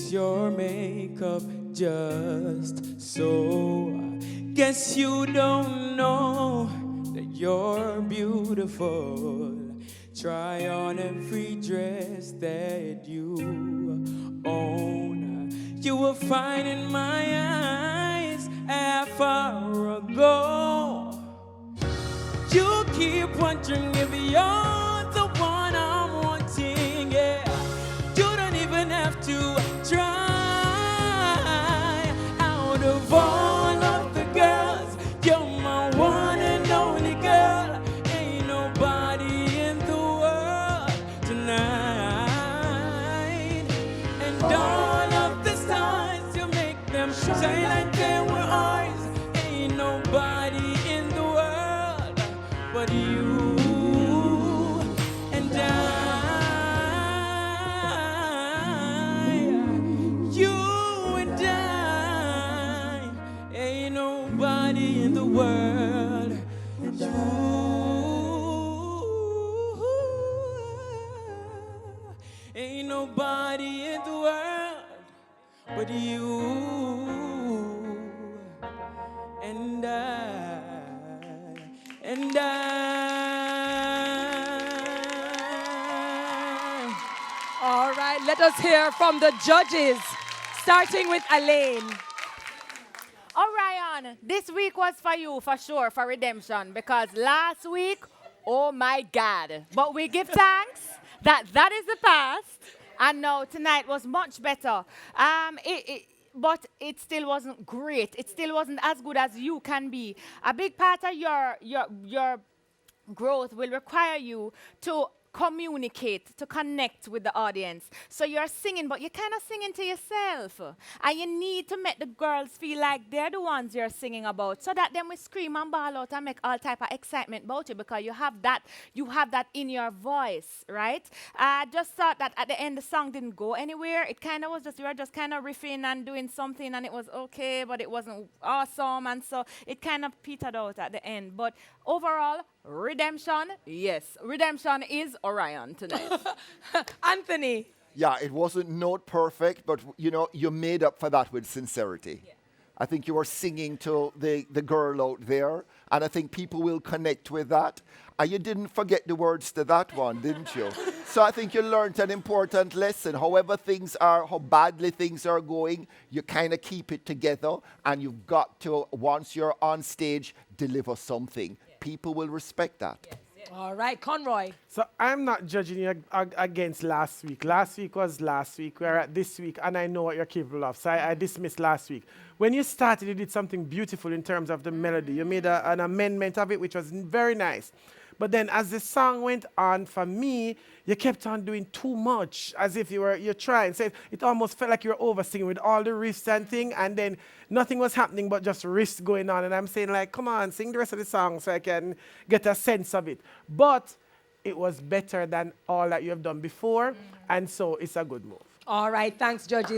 fix your makeup just so. Guess you don't know that you're beautiful. Try on every dress that you own. You were fine in my eyes half hour ago. You keep wondering if you're the one I'm wanting, yeah. You don't even have to try. Out of all of the girls, you're my one and only girl. Ain't nobody in the world tonight. And all of the stars, you make them shine like they were ours. Ain't nobody in the world but you and I. You and I. Ain't nobody in the world but you. Ain't nobody in the world but you and I. And All right, let us hear from the judges, starting with Elaine. Orion, this week was for you, for sure, for redemption, because last week, oh my God. But we give thanks that that is the past, and now tonight was much better. But it still wasn't great. It still wasn't as good as you can be. A big part of your growth will require you to communicate, to connect with the audience. So you're singing, but you're kind of singing to yourself. And you need to make the girls feel like they're the ones you're singing about, so that then we scream and bawl out and make all type of excitement about you, because you have that in your voice, right? I just thought that at the end the song didn't go anywhere. It kind of was just, you were just kind of riffing and doing something, and it was okay, but it wasn't awesome, and so it kind of petered out at the end. But overall, redemption, yes. Redemption is Orion tonight. Anthony. Yeah, it wasn't note perfect, but you made up for that with sincerity. Yeah. I think you were singing to the girl out there, and I think people will connect with that. And you didn't forget the words to that one, didn't you? So I think you learned an important lesson. However things are, how badly things are going, you kind of keep it together, and you've got to, once you're on stage, deliver something. Yeah. People will respect that. Yes. All right, Conroy. So I'm not judging you against last week. Last week was last week. We're at this week, and I know what you're capable of. So I dismissed last week. When you started, you did something beautiful in terms of the melody. You made an amendment of it, which was very nice. But then as the song went on, for me, you kept on doing too much, as if you're trying. So it almost felt like you were over-singing with all the riffs and thing, and then nothing was happening but just riffs going on. And I'm saying, like, come on, sing the rest of the song so I can get a sense of it. But it was better than all that you have done before, and so it's a good move. All right, thanks, judges.